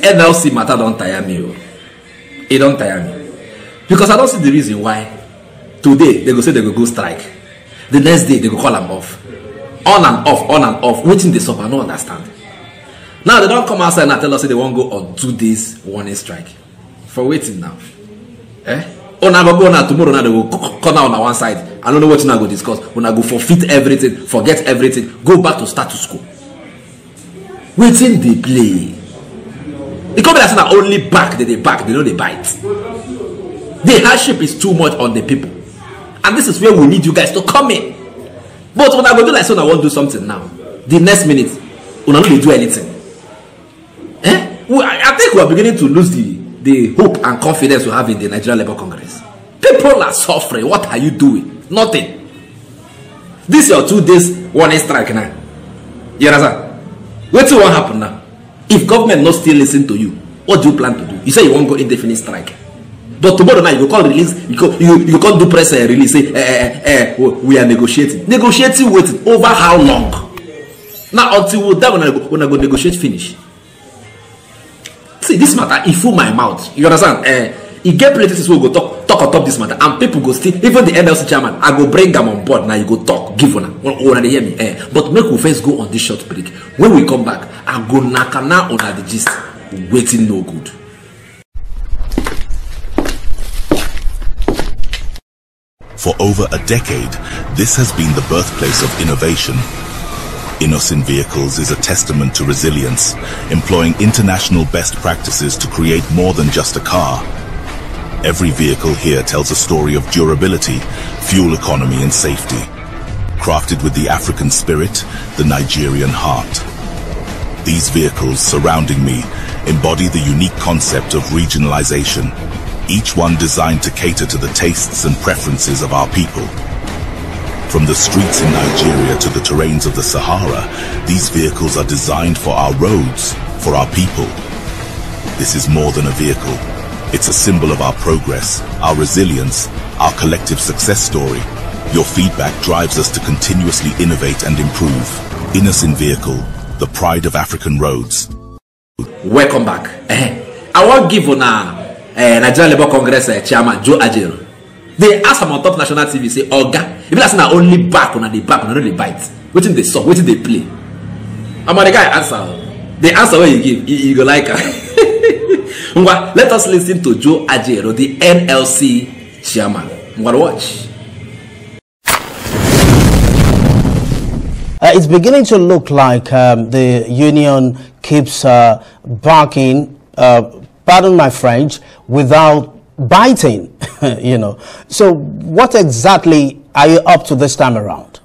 NLC matter don't tire me. Oh. It don't tire me. Because I don't see the reason why today they go say they go strike. The next day they go call them off. On and off, on and off. Waiting this up, I don't understand. Now they don't come outside and tell us they won't go on 2 days warning strike. For waiting now. Eh? Oh, now go now tomorrow now they will come out on one side. I don't know what you now go discuss. When I go forfeit everything, forget everything, go back to status quo. Waiting they play. The company that's not only back, they back, they know they bite. The hardship is too much on the people. And this is where we need you guys to come in. But when I go do like so, I won't do something now. The next minute, we don't do anything. Eh? I think we are beginning to lose the hope and confidence we have in the Nigerian Labour Congress. People are suffering. What are you doing? Nothing. This is your 2 days warning strike now. You understand? What will happen now? If government not still listen to you, what do you plan to do? You say you won't go indefinite strike. But tomorrow night you call release, you can't do press release, say we are negotiating. Negotiating with over how long? Now until we're done when I go negotiate finish. See this matter, it fool my mouth. You understand? You get places where we go talk on top this matter, and people go still, even the NLC chairman, I go bring them on board. Now you go talk, give one. When they hear me, but make we first go on this short break. When we come back, I go nakana on the gist. Waiting no good. For over a decade, this has been the birthplace of innovation. Innocent Vehicles is a testament to resilience, employing international best practices to create more than just a car. Every vehicle here tells a story of durability, fuel economy and safety. Crafted with the African spirit, the Nigerian heart. These vehicles surrounding me embody the unique concept of regionalization, each one designed to cater to the tastes and preferences of our people. From the streets in Nigeria to the terrains of the Sahara, these vehicles are designed for our roads, for our people. This is more than a vehicle. It's a symbol of our progress, our resilience, our collective success story. Your feedback drives us to continuously innovate and improve. Innocent Vehicle, the pride of African roads. Welcome back. I want to give on Nigerian Labour Congress chairman Joe Ajero. They ask him on top national TV, say, Oga, if that's not only back on the back, on the bite. Waiting they saw, waiting they play. I'm the guy answer. The answer where you give, you go like let us listen to Joe Ajero, the NLC chairman. I'm gonna watch. It's beginning to look like the union keeps barking, pardon my French, without biting, you know. So what exactly are you up to this time around?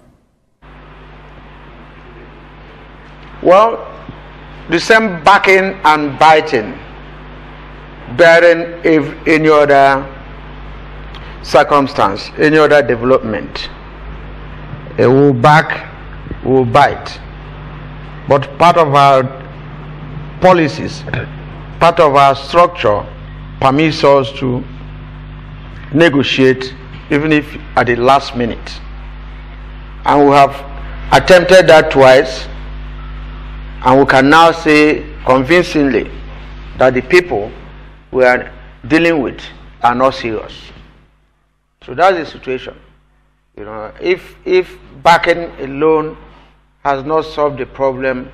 Well, the same barking and biting, bearing any other circumstance, any other development. It will bark, will bite. But part of our policies, part of our structure permits us to negotiate even if at the last minute. And we have attempted that twice, and we can now say convincingly that the people we are dealing with are not serious. So that's the situation. You know, if backing alone has not solved the problem,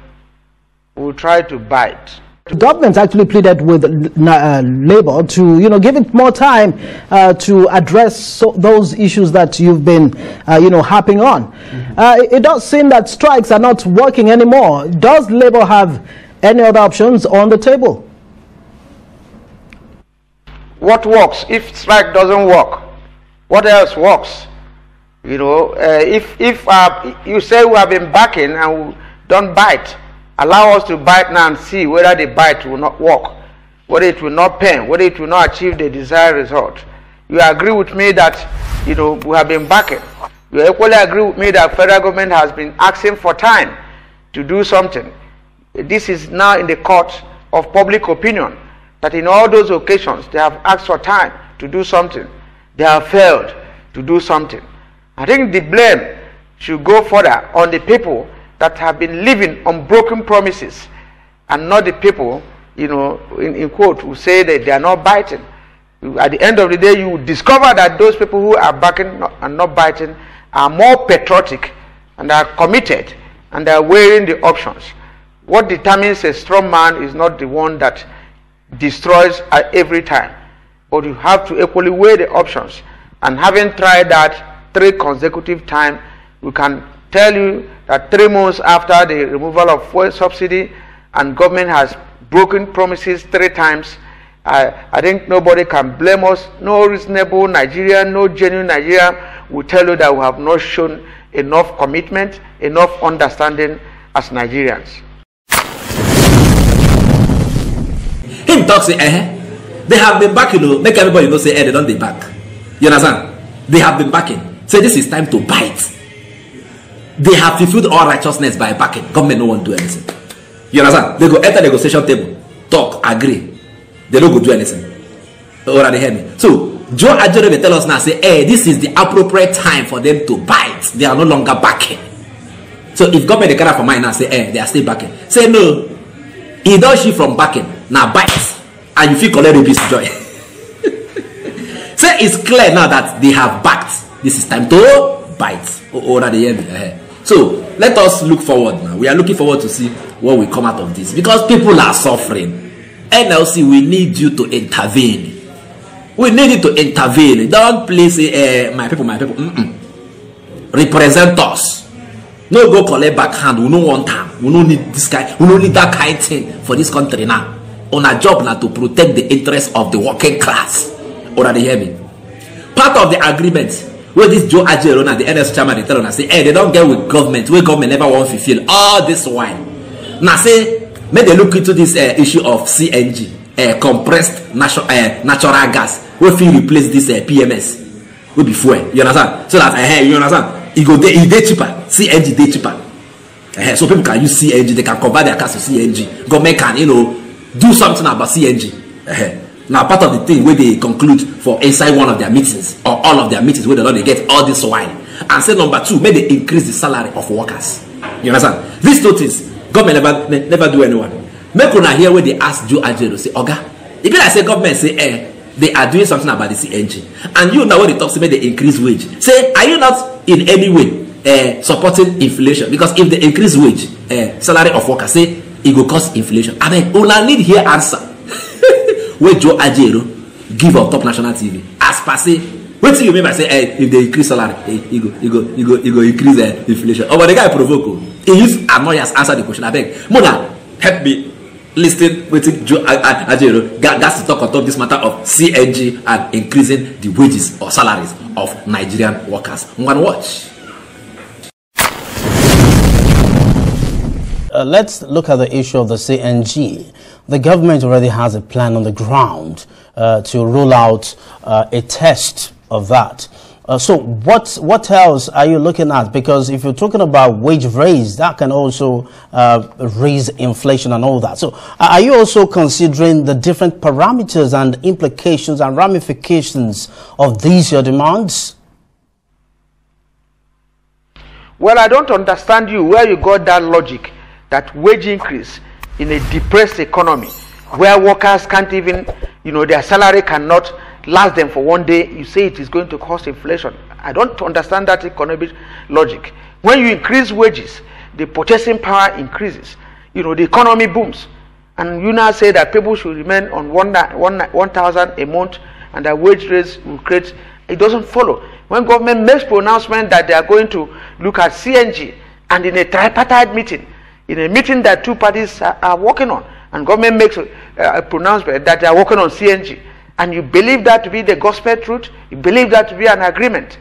we'll try to bite. The government actually pleaded with Labour to, you know, give it more time to address those issues that you've been, you know, harping on. It does seem that strikes are not working anymore. Does Labour have any other options on the table? What works? If strike doesn't work, what else works? You know, if you say we have been backing and we don't bite, allow us to bite now and see whether the bite will not work, whether it will not pain, whether it will not achieve the desired result. You agree with me that, you know, we have been backing. You equally agree with me that federal government has been asking for time to do something. This is now in the court of public opinion, that in all those occasions they have asked for time to do something. They have failed to do something. I think the blame should go further on the people that have been living on broken promises, and not the people you know, in quote, will say that they are not biting. At the end of the day, you will discover that those people who are backing and not biting are more patriotic and are committed and are weighing the options. What determines a strong man is not the one that destroys at every time, but you have to equally weigh the options. And having tried that 3 consecutive times, we can tell you that 3 months after the removal of fuel subsidy and government has broken promises 3 times, I think nobody can blame us. No reasonable Nigerian, no genuine Nigerian will tell you that we have not shown enough commitment, enough understanding as Nigerians. Him talk say, they have been backing, you know, make everybody know say, they don't they back. You understand? They have been backing. Say this is time to bite. They have fulfilled all righteousness by backing. Government no one do anything. You understand? They go enter the negotiation table, talk, agree. They don't go do anything. Already hear me. So Joe Ajero will tell us now, say, this is the appropriate time for them to bite. They are no longer backing. So if government they carry for mine now, say, they are still backing. Say no. He does she from backing. Now bite. And you feel collect the peace joy. Say it's clear now that they have backed. This is time to bite. Already hear me. So let us look forward now. We are looking forward to see what will come out of this. Because people are suffering. NLC, we need you to intervene. We need you to intervene. Don't please say, my people, represent us. No go collect backhand. We don't want time. We don't need this guy. We don't need that kind of thing for this country now. On our job now to protect the interests of the working class. Already hear me? Part of the agreement where this Joe Ajero and the NLC chairman they tell us say, they don't get with government. Where government never want to fulfill all this while. Now say, may they look into this issue of CNG, compressed natural gas. We feel replace this PMS. Will be fuel. You understand? So that you understand? It go they cheaper. CNG they cheaper. So people can use CNG. They can convert their cars to CNG. Government can do something about CNG. Now part of the thing where they conclude for inside one of their meetings or all of their meetings where they get all this wine. And say number 2, may they increase the salary of workers. You understand? These 2 things. Government never do anyone. Make una hear when they ask Joe Ajero, say, Oga, if I say government say, they are doing something about the CNG. And you know when they talk to me, they increase wage. Say, are you not in any way supporting inflation? Because if they increase wage, salary of workers, say, it will cause inflation. I mean, una need here answer. Where Joe Ajero give on top national TV. As per say, what do you mean by say, if they increase salary, you go increase inflation? Oh, but the guy provoke. He used annoyance answer the question. I beg, Mona, help me listen with Joe Ajero. Gas to talk on top this matter of CNG and increasing the wages or salaries of Nigerian workers. I'm gonna watch. Let's look at the issue of the CNG. The government already has a plan on the ground to roll out a test of that. So what else are you looking at? Because if you're talking about wage raise, that can also raise inflation and all that. So are you also considering the different parameters and implications and ramifications of these your demands? Well, I don't understand you where you got that logic that wage increase in a depressed economy where workers can't even, their salary cannot last them for one day, you say it is going to cause inflation. I don't understand that economic logic. When you increase wages, the purchasing power increases. The economy booms. And you now say that people should remain on 1,000 a month and that wage raise will create, it doesn't follow. When government makes pronouncement that they are going to look at CNG and in a tripartite meeting, in a meeting that 2 parties are working on, and government makes a pronouncement that they are working on CNG, and you believe that to be the gospel truth, you believe that to be an agreement,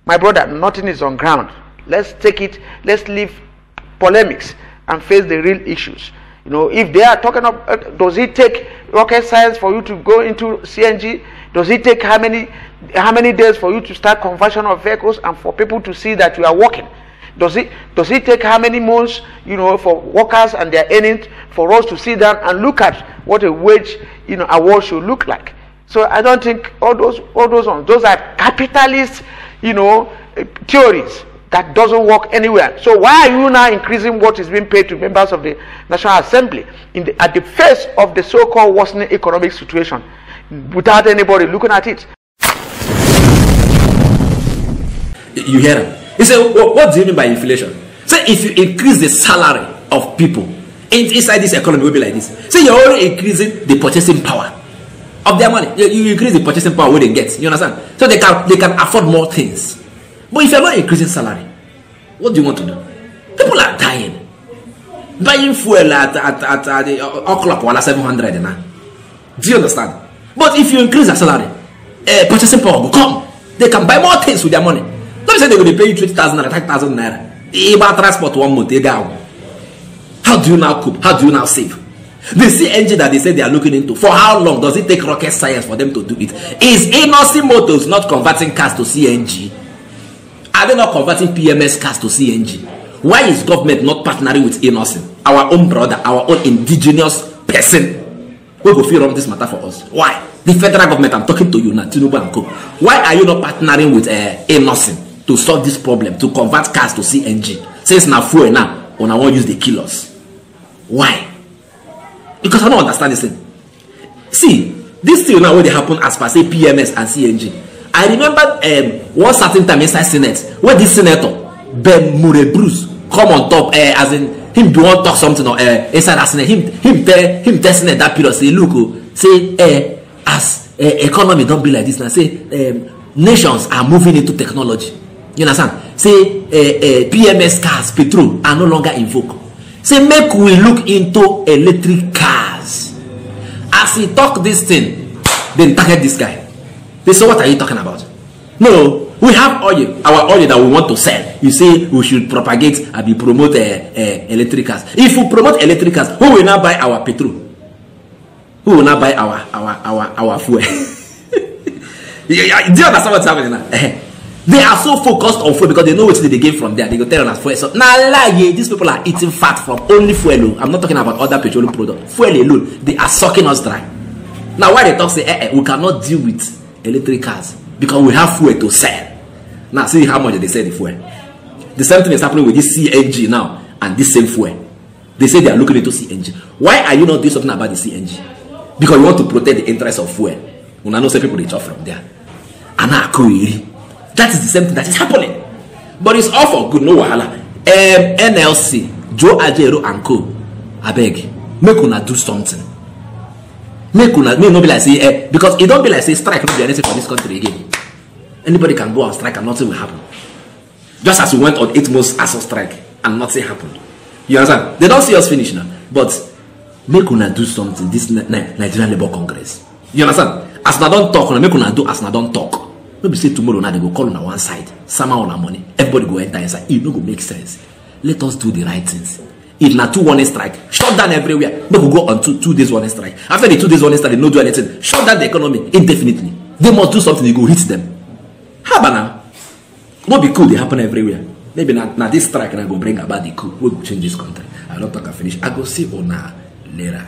my brother, nothing is on ground. Let's take it, let's leave polemics and face the real issues. If they are talking of, does it take rocket science for you to go into CNG? Does it take how many days for you to start conversion of vehicles and for people to see that you are working? Does it take how many months, for workers and their earnings for us to sit down and look at what a wage, award should look like? So I don't think all those ones, those are capitalist, theories, that doesn't work anywhere. So why are you now increasing what is being paid to members of the National Assembly at the face of the so-called worsening economic situation without anybody looking at it? You hear him? He said, what do you mean by inflation? Say if you increase the salary of people inside this economy, will be like this. Say you're already increasing the purchasing power of their money. You increase the purchasing power where they get. You understand? So they can afford more things. But if you're not increasing salary, what do you want to do? People are dying. Buying fuel at the o'clock or 700 now. Do you understand? But if you increase the salary, purchasing power will come. They can buy more things with their money. Let me say they're going to pay you 20,000 naira, 30,000 naira. About transport 1 month, they go. How do you now cope? How do you now save? The CNG that they say they are looking into, for how long does it take rocket science for them to do it? Is NLC Motors not converting cars to CNG? Are they not converting PMS cars to CNG? Why is government not partnering with NLC, our own brother, our own indigenous person? We will feel on this matter for us. Why? The federal government, I'm talking to you now, Tinubu and Co. Why are you not partnering with NLC to solve this problem, to convert cars to CNG? Since now fuel now, when I want to use the kilos. Why? Because I don't understand this thing. See, this thing now where they happen as per say PMS and CNG. I remember one certain time inside Senate where this senator Ben Mure Bruce come on top as in him do want talk something or inside the Senate. Him tell Senate that period say look say as economy don't be like this now. Say nations are moving into technology. You understand? Say PMS cars, petrol are no longer in vogue. Say make we look into electric cars. As he talk this thing, then target this guy. They say, what are you talking about? No, we have oil, our oil that we want to sell. You say we should propagate and promote electric cars. If we promote electric cars, who will now buy our petrol? Who will now buy our fuel? Do you understand what's happening now? They are so focused on fuel because they know what they get from there. They go tell us fuel. So now these people are eating fat from only fuel alone. I'm not talking about other petroleum products. Fuel alone, they are sucking us dry. Now why they talk say we cannot deal with electric cars because we have fuel to sell. Now see how much they sell the fuel. The same thing is happening with this CNG now and this same fuel. They say they are looking into CNG. Why are you not doing something about the CNG? Because you want to protect the interest of fuel. When I know some people they chop from there. And that is the same thing that is happening. But it's all for good, no wahala. NLC, Joe Ajero and Co. I beg, make una do something. Make una not be like say because it don't be like say strike not be anything for this country again. Anybody can go on strike and nothing will happen. Just as we went on 8 months as a strike and nothing happened. You understand? They don't see us finish now. But make una do something. This Nigerian Labour Congress. You understand? As na don't talk, make una do as na don't talk. Maybe say tomorrow now they go call on one side, somehow on our money. Everybody go enter inside. It no go make sense. Let us do the right things. If na 2 warning strike, shut down everywhere. No go go on 2 days warning strike. After the 2 days warning strike, they no do anything. Shut down the economy indefinitely. They must do something. They go hit them. How about now? What be cool? They happen everywhere. Maybe now this strike and I go bring about the coup. We will change this country. I don't talk. I finish. I go see Ona later.